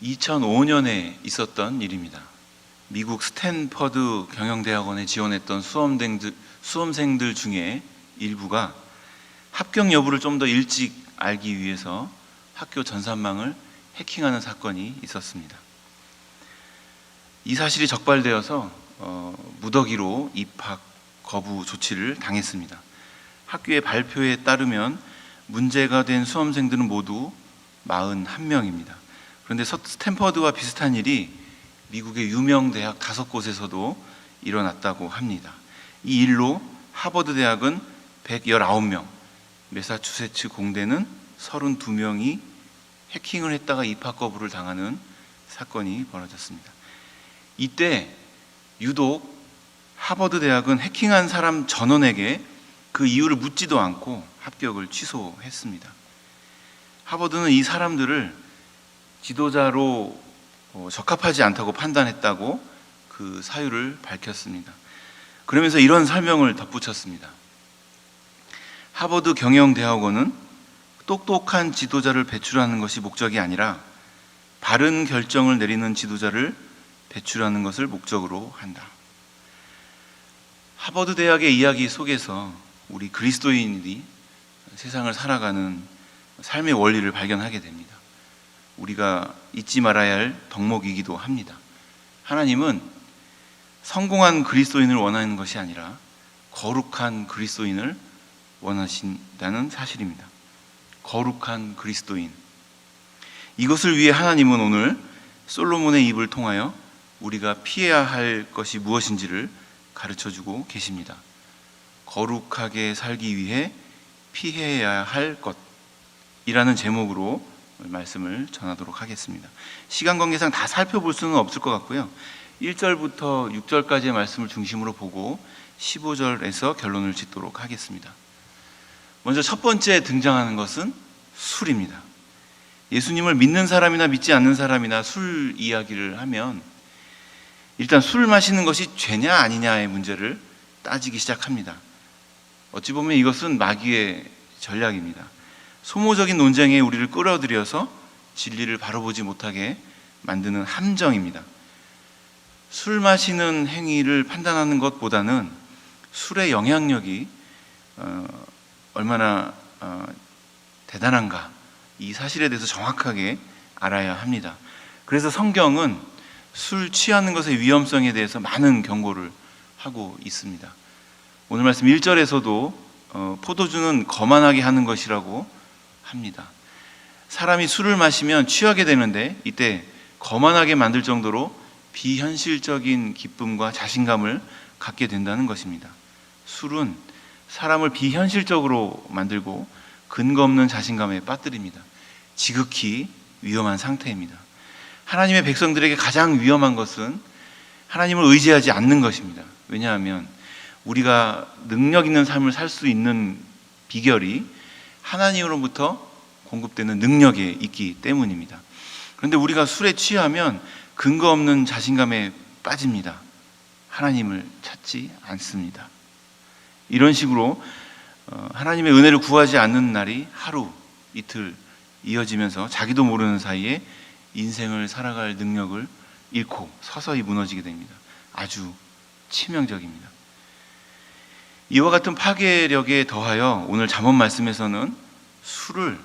2005년에 있었던 일입니다. 미국 스탠퍼드 경영대학원에 지원했던 수험생들 중에 일부가 합격 여부를 좀 더 일찍 알기 위해서 학교 전산망을 해킹하는 사건이 있었습니다. 이 사실이 적발되어서 무더기로 입학 거부 조치를 당했습니다. 학교의 발표에 따르면 문제가 된 수험생들은 모두 41명입니다. 그런데 스탠퍼드와 비슷한 일이 미국의 유명 대학 5곳에서도 일어났다고 합니다. 이 일로 하버드 대학은 119명, 매사추세츠 공대는 32명이 해킹을 했다가 입학 거부를 당하는 사건이 벌어졌습니다. 이때 유독 하버드 대학은 해킹한 사람 전원에게 그 이유를 묻지도 않고 합격을 취소했습니다. 하버드는 이 사람들을 지도자로 적합하지 않다고 판단했다고 그 사유를 밝혔습니다. 그러면서 이런 설명을 덧붙였습니다. 하버드 경영대학원은 똑똑한 지도자를 배출하는 것이 목적이 아니라 바른 결정을 내리는 지도자를 배출하는 것을 목적으로 한다. 하버드 대학의 이야기 속에서 우리 그리스도인들이 세상을 살아가는 삶의 원리를 발견하게 됩니다. 우리가 잊지 말아야 할 덕목이기도 합니다. 하나님은 성공한 그리스도인을 원하는 것이 아니라 거룩한 그리스도인을 원하신다는 사실입니다. 거룩한 그리스도인. 이것을 위해 하나님은 오늘 솔로몬의 입을 통하여 우리가 피해야 할 것이 무엇인지를 가르쳐주고 계십니다. 거룩하게 살기 위해 피해야 할 것이라는 제목으로 말씀을 전하도록 하겠습니다. 시간 관계상 다 살펴볼 수는 없을 것 같고요. 1절부터 6절까지의 말씀을 중심으로 보고 15절에서 결론을 짓도록 하겠습니다. 먼저 첫 번째 등장하는 것은 술입니다. 예수님을 믿는 사람이나 믿지 않는 사람이나 술 이야기를 하면 일단 술 마시는 것이 죄냐 아니냐의 문제를 따지기 시작합니다. 어찌 보면 이것은 마귀의 전략입니다. 소모적인 논쟁에 우리를 끌어들여서 진리를 바로 보지 못하게 만드는 함정입니다. 술 마시는 행위를 판단하는 것보다는 술의 영향력이 얼마나 대단한가, 이 사실에 대해서 정확하게 알아야 합니다. 그래서 성경은 술 취하는 것의 위험성에 대해서 많은 경고를 하고 있습니다. 오늘 말씀 1절에서도 포도주는 거만하게 하는 것이라고 합니다. 사람이 술을 마시면 취하게 되는데 이때 거만하게 만들 정도로 비현실적인 기쁨과 자신감을 갖게 된다는 것입니다. 술은 사람을 비현실적으로 만들고 근거 없는 자신감에 빠뜨립니다. 지극히 위험한 상태입니다. 하나님의 백성들에게 가장 위험한 것은 하나님을 의지하지 않는 것입니다. 왜냐하면 우리가 능력 있는 삶을 살 수 있는 비결이 하나님으로부터 공급되는 능력에 있기 때문입니다. 그런데 우리가 술에 취하면 근거 없는 자신감에 빠집니다. 하나님을 찾지 않습니다. 이런 식으로 하나님의 은혜를 구하지 않는 날이 하루, 이틀 이어지면서 자기도 모르는 사이에 인생을 살아갈 능력을 잃고 서서히 무너지게 됩니다. 아주 치명적입니다. 이와 같은 파괴력에 더하여 오늘 잠언 말씀에서는 술을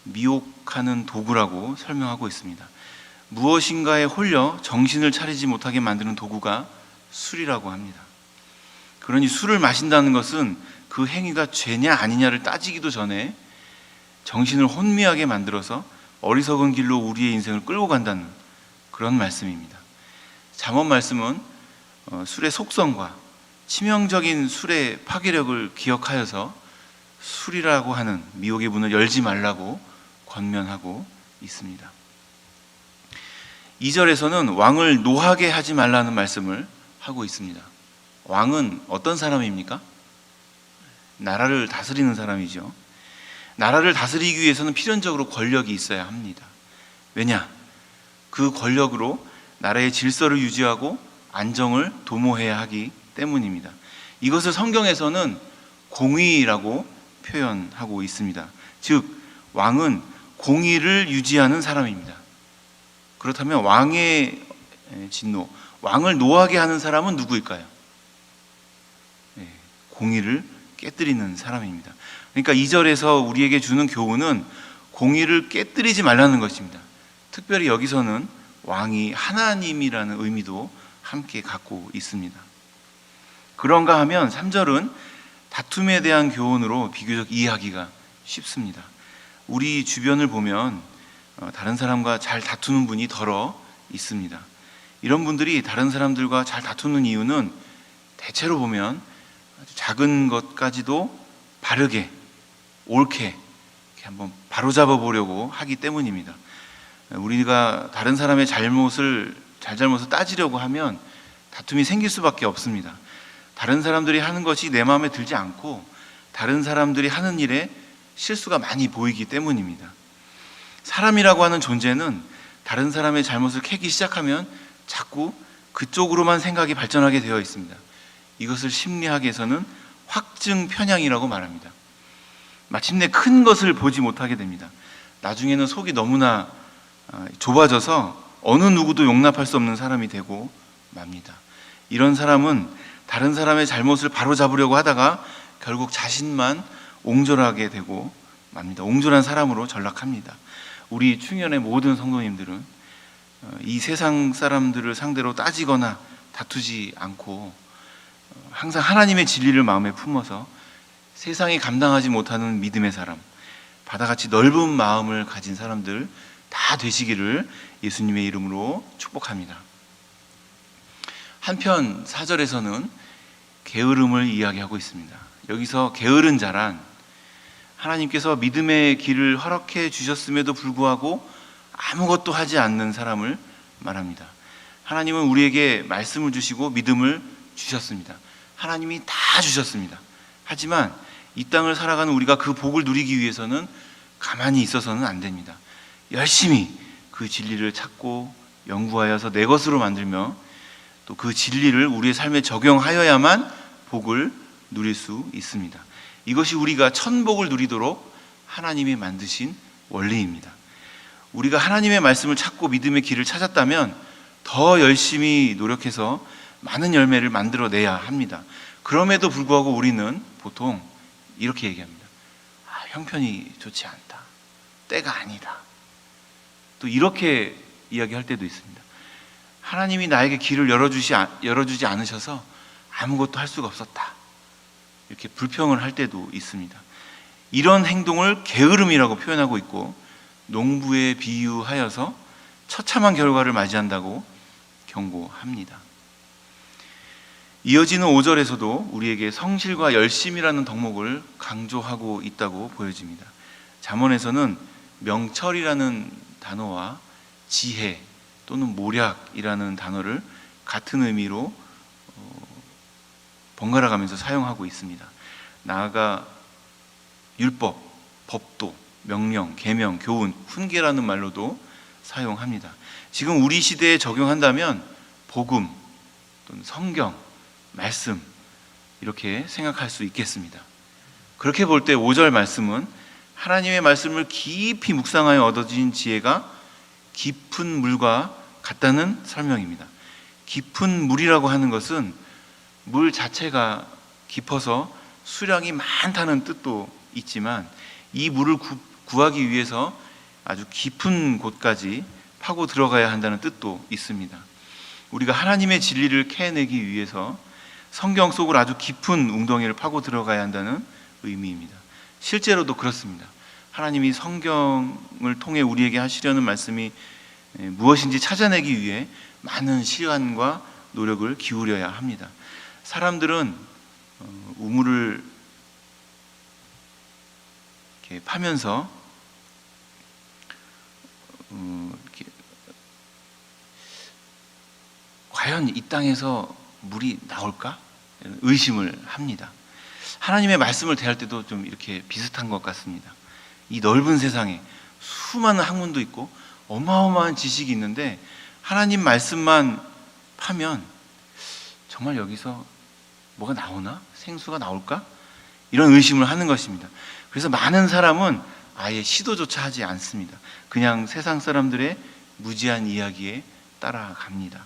미혹하는 도구라고 설명하고 있습니다. 무엇인가에 홀려 정신을 차리지 못하게 만드는 도구가 술이라고 합니다. 그러니 술을 마신다는 것은 그 행위가 죄냐 아니냐를 따지기도 전에 정신을 혼미하게 만들어서 어리석은 길로 우리의 인생을 끌고 간다는 그런 말씀입니다. 잠언 말씀은 술의 속성과 치명적인 술의 파괴력을 기억하여서 술이라고 하는 미혹의 문을 열지 말라고 권면하고 있습니다. 2절에서는 왕을 노하게 하지 말라는 말씀을 하고 있습니다. 왕은 어떤 사람입니까? 나라를 다스리는 사람이죠. 나라를 다스리기 위해서는 필연적으로 권력이 있어야 합니다. 왜냐? 그 권력으로 나라의 질서를 유지하고 안정을 도모해야 하기 때문입니다. 이것을 성경에서는 공의라고 표현하고 있습니다. 즉 왕은 공의를 유지하는 사람입니다. 그렇다면 왕의 진노, 왕을 노하게 하는 사람은 누구일까요? 공의를 깨뜨리는 사람입니다. 그러니까 2절에서 우리에게 주는 교훈은 공의를 깨뜨리지 말라는 것입니다. 특별히 여기서는 왕이 하나님이라는 의미도 함께 갖고 있습니다. 그런가 하면 3절은 다툼에 대한 교훈으로 비교적 이해하기가 쉽습니다. 우리 주변을 보면 다른 사람과 잘 다투는 분이 덜어 있습니다. 이런 분들이 다른 사람들과 잘 다투는 이유는 대체로 보면 아주 작은 것까지도 바르게, 옳게 이렇게 한번 바로잡아 보려고 하기 때문입니다. 우리가 다른 사람의 잘못을 따지려고 하면 다툼이 생길 수밖에 없습니다. 다른 사람들이 하는 것이 내 마음에 들지 않고 다른 사람들이 하는 일에 실수가 많이 보이기 때문입니다. 사람이라고 하는 존재는 다른 사람의 잘못을 캐기 시작하면 자꾸 그쪽으로만 생각이 발전하게 되어 있습니다. 이것을 심리학에서는 확증 편향이라고 말합니다. 마침내 큰 것을 보지 못하게 됩니다. 나중에는 속이 너무나 좁아져서 어느 누구도 용납할 수 없는 사람이 되고 맙니다. 이런 사람은 다른 사람의 잘못을 바로잡으려고 하다가 결국 자신만 옹졸하게 되고 맙니다. 옹졸한 사람으로 전락합니다. 우리 충현의 모든 성도님들은 이 세상 사람들을 상대로 따지거나 다투지 않고 항상 하나님의 진리를 마음에 품어서 세상이 감당하지 못하는 믿음의 사람, 바다같이 넓은 마음을 가진 사람들 다 되시기를 예수님의 이름으로 축복합니다. 한편 4절에서는 게으름을 이야기하고 있습니다. 여기서 게으른 자란 하나님께서 믿음의 길을 허락해 주셨음에도 불구하고 아무것도 하지 않는 사람을 말합니다. 하나님은 우리에게 말씀을 주시고 믿음을 주셨습니다. 하나님이 다 주셨습니다. 하지만 이 땅을 살아가는 우리가 그 복을 누리기 위해서는 가만히 있어서는 안 됩니다. 열심히 그 진리를 찾고 연구하여서 내 것으로 만들며 또 그 진리를 우리의 삶에 적용하여야만 복을 누릴 수 있습니다. 이것이 우리가 천복을 누리도록 하나님이 만드신 원리입니다. 우리가 하나님의 말씀을 찾고 믿음의 길을 찾았다면 더 열심히 노력해서 많은 열매를 만들어내야 합니다. 그럼에도 불구하고 우리는 보통 이렇게 얘기합니다. 형편이 좋지 않다. 때가 아니다. 또 이렇게 이야기할 때도 있습니다. 하나님이 나에게 길을 열어주지 않으셔서 아무것도 할 수가 없었다. 이렇게 불평을 할 때도 있습니다. 이런 행동을 게으름이라고 표현하고 있고 농부에 비유하여서 처참한 결과를 맞이한다고 경고합니다. 이어지는 5절에서도 우리에게 성실과 열심이라는 덕목을 강조하고 있다고 보여집니다. 잠언에서는 명철이라는 단어와 지혜 또는 모략이라는 단어를 같은 의미로 번갈아 가면서 사용하고 있습니다. 나아가 율법, 법도, 명령, 계명, 교훈, 훈계라는 말로도 사용합니다. 지금 우리 시대에 적용한다면 복음 또는 성경, 말씀 이렇게 생각할 수 있겠습니다. 그렇게 볼 때 5절 말씀은 하나님의 말씀을 깊이 묵상하여 얻어진 지혜가 깊은 물과 같다는 설명입니다. 깊은 물이라고 하는 것은 물 자체가 깊어서 수량이 많다는 뜻도 있지만 이 물을 구하기 위해서 아주 깊은 곳까지 파고 들어가야 한다는 뜻도 있습니다. 우리가 하나님의 진리를 캐내기 위해서 성경 속으로 아주 깊은 웅덩이를 파고 들어가야 한다는 의미입니다. 실제로도 그렇습니다. 하나님이 성경을 통해 우리에게 하시려는 말씀이 무엇인지 찾아내기 위해 많은 시간과 노력을 기울여야 합니다. 사람들은 우물을 이렇게 파면서 이렇게 과연 이 땅에서 물이 나올까? 의심을 합니다. 하나님의 말씀을 대할 때도 좀 이렇게 비슷한 것 같습니다. 이 넓은 세상에 수많은 학문도 있고 어마어마한 지식이 있는데 하나님 말씀만 파면 정말 여기서 뭐가 나오나? 생수가 나올까? 이런 의심을 하는 것입니다. 그래서 많은 사람은 아예 시도조차 하지 않습니다. 그냥 세상 사람들의 무지한 이야기에 따라갑니다.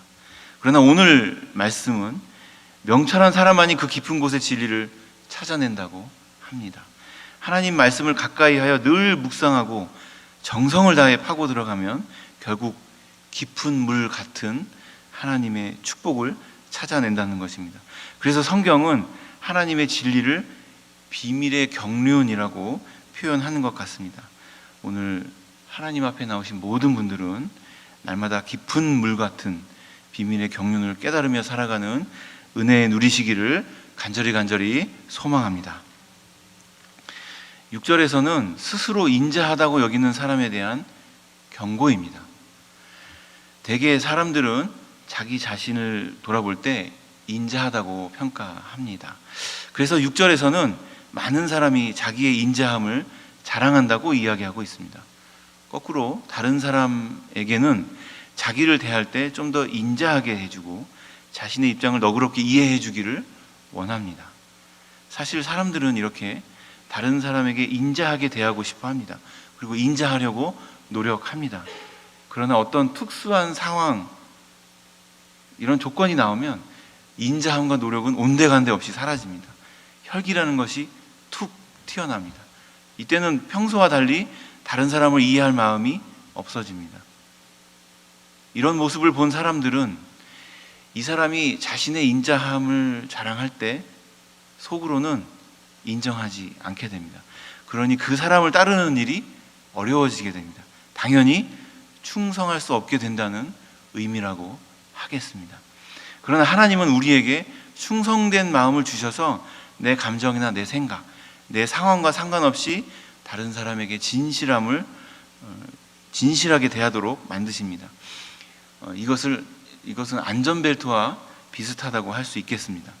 그러나 오늘 말씀은 명철한 사람만이 그 깊은 곳의 진리를 찾아낸다고 합니다. 하나님 말씀을 가까이 하여 늘 묵상하고 정성을 다해 파고 들어가면 결국 깊은 물 같은 하나님의 축복을 찾아낸다는 것입니다. 그래서 성경은 하나님의 진리를 비밀의 경륜이라고 표현하는 것 같습니다. 오늘 하나님 앞에 나오신 모든 분들은 날마다 깊은 물 같은 비밀의 경륜을 깨달으며 살아가는 은혜 누리시기를 간절히 소망합니다. 6절에서는 스스로 인자하다고 여기는 사람에 대한 경고입니다. 대개 사람들은 자기 자신을 돌아볼 때 인자하다고 평가합니다. 그래서 6절에서는 많은 사람이 자기의 인자함을 자랑한다고 이야기하고 있습니다. 거꾸로 다른 사람에게는 자기를 대할 때 좀 더 인자하게 해주고 자신의 입장을 너그럽게 이해해 주기를 원합니다. 사실 사람들은 이렇게 다른 사람에게 인자하게 대하고 싶어 합니다. 그리고 인자하려고 노력합니다. 그러나 어떤 특수한 상황, 이런 조건이 나오면 인자함과 노력은 온데간데 없이 사라집니다. 혈기라는 것이 툭 튀어납니다. 이때는 평소와 달리 다른 사람을 이해할 마음이 없어집니다. 이런 모습을 본 사람들은 이 사람이 자신의 인자함을 자랑할 때 속으로는 인정하지 않게 됩니다. 그러니 그 사람을 따르는 일이 어려워지게 됩니다. 당연히 충성할 수 없게 된다는 의미라고 하겠습니다. 그러나 하나님은 우리에게 충성된 마음을 주셔서 내 감정이나 내 생각, 내 상황과 상관없이 다른 사람에게 진실하게 대하도록 만드십니다. 이것은 안전벨트와 비슷하다고 할 수 있겠습니다.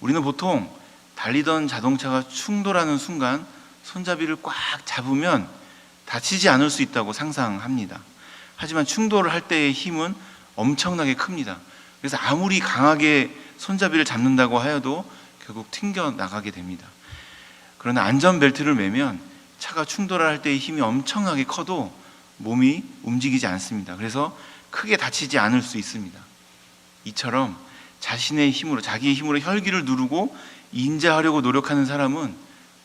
우리는 보통 달리던 자동차가 충돌하는 순간 손잡이를 꽉 잡으면 다치지 않을 수 있다고 상상합니다. 하지만 충돌을 할 때의 힘은 엄청나게 큽니다. 그래서 아무리 강하게 손잡이를 잡는다고 하여도 결국 튕겨 나가게 됩니다. 그러나 안전벨트를 매면 차가 충돌할 때의 힘이 엄청나게 커도 몸이 움직이지 않습니다. 그래서 크게 다치지 않을 수 있습니다. 이처럼 자기의 힘으로 혈기를 누르고 인자하려고 노력하는 사람은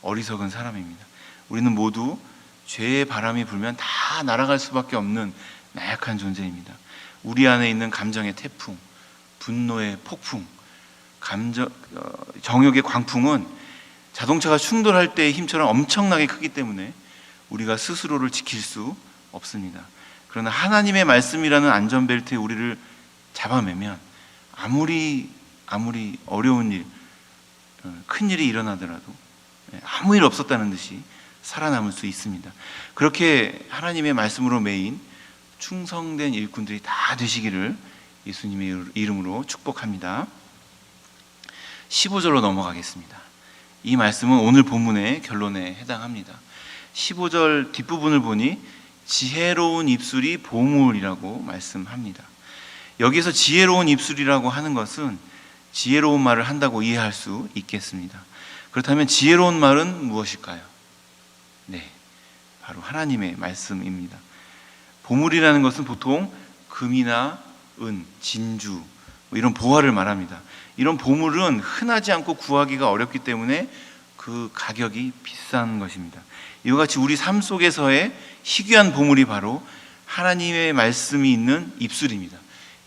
어리석은 사람입니다. 우리는 모두 죄의 바람이 불면 다 날아갈 수밖에 없는 나약한 존재입니다. 우리 안에 있는 감정의 태풍, 분노의 폭풍, 정욕의 광풍은 자동차가 충돌할 때의 힘처럼 엄청나게 크기 때문에 우리가 스스로를 지킬 수 없습니다. 그러나 하나님의 말씀이라는 안전벨트에 우리를 잡아매면 아무리 어려운 일, 큰 일이 일어나더라도 아무 일 없었다는 듯이 살아남을 수 있습니다. 그렇게 하나님의 말씀으로 매인 충성된 일꾼들이 다 되시기를 예수님의 이름으로 축복합니다. 15절로 넘어가겠습니다. 이 말씀은 오늘 본문의 결론에 해당합니다. 15절 뒷부분을 보니 지혜로운 입술이 보물이라고 말씀합니다. 여기서 지혜로운 입술이라고 하는 것은 지혜로운 말을 한다고 이해할 수 있겠습니다. 그렇다면 지혜로운 말은 무엇일까요? 네, 바로 하나님의 말씀입니다. 보물이라는 것은 보통 금이나 은, 진주 이런 보화를 말합니다. 이런 보물은 흔하지 않고 구하기가 어렵기 때문에 그 가격이 비싼 것입니다. 이와 같이 우리 삶 속에서의 희귀한 보물이 바로 하나님의 말씀이 있는 입술입니다.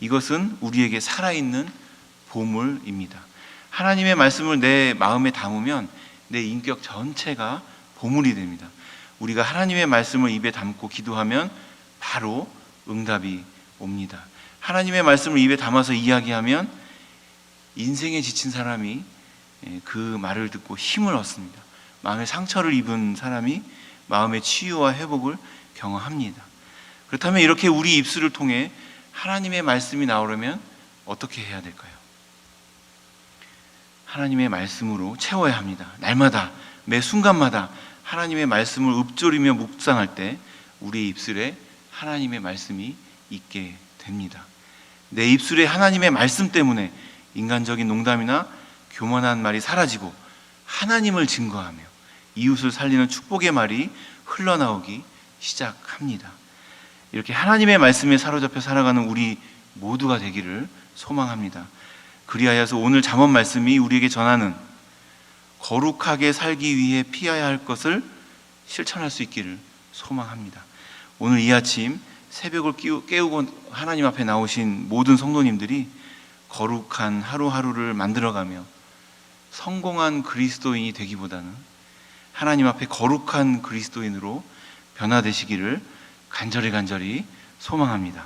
이것은 우리에게 살아있는 보물입니다. 하나님의 말씀을 내 마음에 담으면 내 인격 전체가 보물이 됩니다. 우리가 하나님의 말씀을 입에 담고 기도하면 바로 응답이 옵니다. 하나님의 말씀을 입에 담아서 이야기하면 인생에 지친 사람이 그 말을 듣고 힘을 얻습니다. 마음의 상처를 입은 사람이 마음의 치유와 회복을 경험합니다. 그렇다면 이렇게 우리 입술을 통해 하나님의 말씀이 나오려면 어떻게 해야 될까요? 하나님의 말씀으로 채워야 합니다. 날마다 매 순간마다 하나님의 말씀을 읊조리며 묵상할 때 우리 입술에 하나님의 말씀이 있게 됩니다. 내 입술에 하나님의 말씀 때문에 인간적인 농담이나 교만한 말이 사라지고 하나님을 증거하며 이웃을 살리는 축복의 말이 흘러나오기 시작합니다. 이렇게 하나님의 말씀에 사로잡혀 살아가는 우리 모두가 되기를 소망합니다. 그리하여서 오늘 잠언 말씀이 우리에게 전하는 거룩하게 살기 위해 피해야 할 것을 실천할 수 있기를 소망합니다. 오늘 이 아침 새벽을 깨우고 하나님 앞에 나오신 모든 성도님들이 거룩한 하루하루를 만들어가며 성공한 그리스도인이 되기보다는 하나님 앞에 거룩한 그리스도인으로 변화되시기를 간절히 소망합니다.